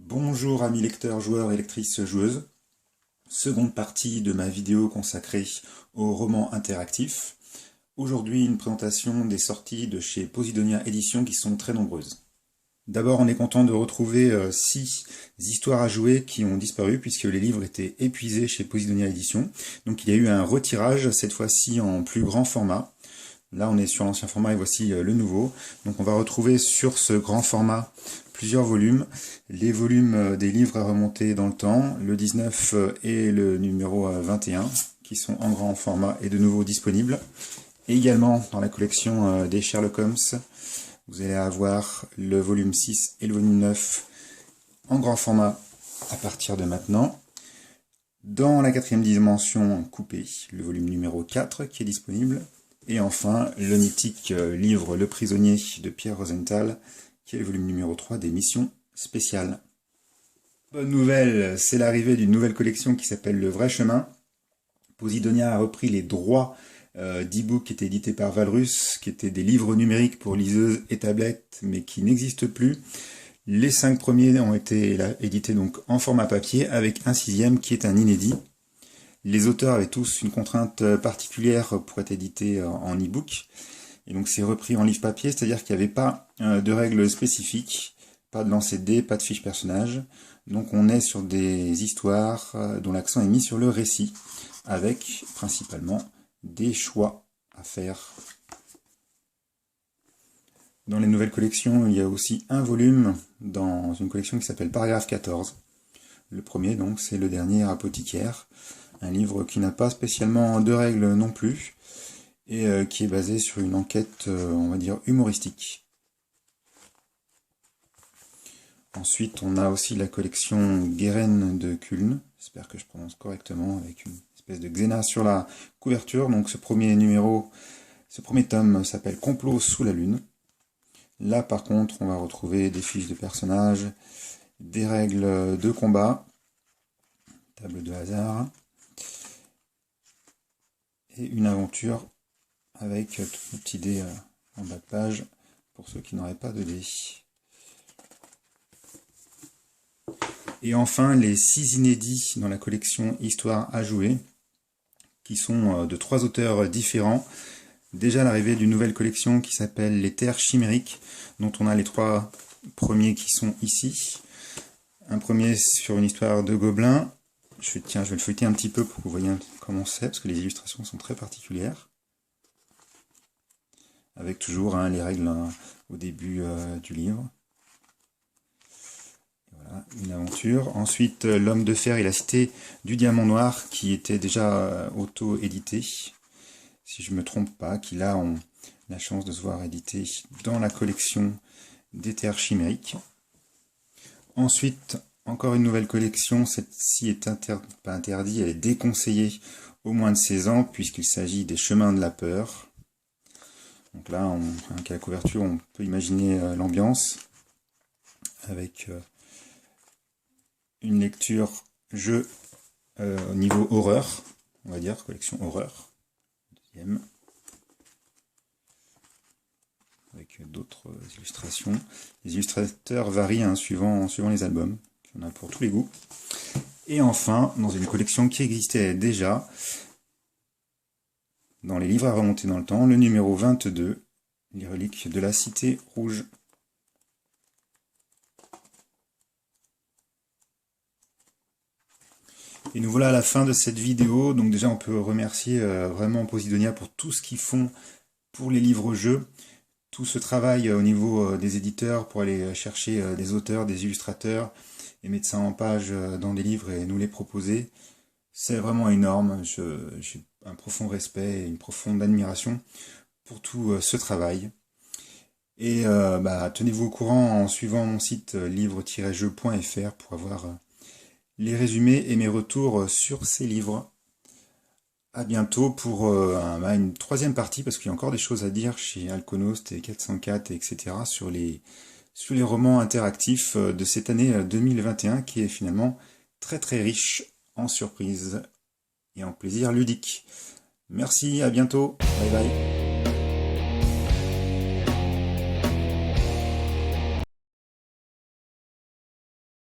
Bonjour amis lecteurs, joueurs et lectrices joueuses. Seconde partie de ma vidéo consacrée au roman interactif. Aujourd'hui, une présentation des sorties de chez Posidonia Éditions qui sont très nombreuses. D'abord, on est content de retrouver 6 histoires à jouer qui ont disparu puisque les livres étaient épuisés chez Posidonia Éditions. Donc il y a eu un retirage, cette fois-ci en plus grand format. Là, on est sur l'ancien format et voici le nouveau. Donc on va retrouver sur ce grand format plusieurs volumes. Les volumes des livres à remonter dans le temps, le 19 et le numéro 21, qui sont en grand format et de nouveau disponibles. Et également dans la collection des Sherlock Holmes, vous allez avoir le volume 6 et le volume 9 en grand format à partir de maintenant. Dans la quatrième dimension coupée, le volume numéro 4 qui est disponible. Et enfin, le mythique livre Le Prisonnier de Pierre Rosenthal, qui est le volume numéro 3 des missions spéciales. Bonne nouvelle, c'est l'arrivée d'une nouvelle collection qui s'appelle Le Vrai Chemin. Posidonia a repris les droits d'e-book qui étaient édités par Valrus, qui étaient des livres numériques pour liseuses et tablettes, mais qui n'existent plus. Les 5 premiers ont été édités donc en format papier, avec un 6e qui est un inédit. Les auteurs avaient tous une contrainte particulière pour être édités en e-book. Et donc c'est repris en livre papier, c'est-à-dire qu'il n'y avait pas de règles spécifiques, pas de lancer de dés, pas de fiche personnage. Donc on est sur des histoires dont l'accent est mis sur le récit, avec principalement des choix à faire. Dans les nouvelles collections, il y a aussi un volume dans une collection qui s'appelle Paragraphe 14. Le premier, donc, c'est Le Dernier Apothicaire. Un livre qui n'a pas spécialement de règles non plus, et qui est basé sur une enquête, on va dire, humoristique. Ensuite, on a aussi la collection Guérin de Kuln, j'espère que je prononce correctement, avec une espèce de xéna sur la couverture. Donc ce premier tome s'appelle Complot sous la lune. Là, par contre, on va retrouver des fiches de personnages, des règles de combat, table de hasard, et une aventure avec toutes nos petits dés en bas de page pour ceux qui n'auraient pas de dés. Et enfin, les 6 inédits dans la collection Histoire à jouer, qui sont de 3 auteurs différents. Déjà l'arrivée d'une nouvelle collection qui s'appelle Les Terres Chimériques, dont on a les 3 premiers qui sont ici. Un premier sur une histoire de gobelins. Je vais le feuilleter un petit peu pour que vous voyez comment c'est, parce que les illustrations sont très particulières. Avec toujours les règles au début du livre. Voilà, une aventure. Ensuite, L'Homme de Fer et la Cité du Diamant Noir, qui était déjà auto-édité, si je ne me trompe pas, qui là ont la chance de se voir édité dans la collection des Terres Chimériques. Ensuite, encore une nouvelle collection, celle-ci est pas interdite, elle est déconseillée aux moins de 16 ans, puisqu'il s'agit des Chemins de la Peur. Donc là, avec la couverture, on peut imaginer l'ambiance, avec une lecture jeu au niveau horreur, on va dire, collection horreur. Deuxième. Avec d'autres illustrations. Les illustrateurs varient suivant les albums. Il y en a pour tous les goûts. Et enfin, dans une collection qui existait déjà, dans les livres à remonter dans le temps, le numéro 22, les reliques de la Cité Rouge. Et nous voilà à la fin de cette vidéo. Donc déjà, on peut remercier vraiment Posidonia pour tout ce qu'ils font pour les livres-jeux. Tout ce travail au niveau des éditeurs pour aller chercher des auteurs, des illustrateurs, et mettre ça en page dans des livres et nous les proposer. C'est vraiment énorme. J'ai un profond respect et une profonde admiration pour tout ce travail. Et tenez-vous au courant en suivant mon site livre-jeu.fr pour avoir les résumés et mes retours sur ces livres. À bientôt pour une 3e partie, parce qu'il y a encore des choses à dire chez Alkonost et 404, etc. sur les romans interactifs de cette année 2021, qui est finalement très très riche en surprises et en plaisir ludique. Merci, à bientôt, bye bye.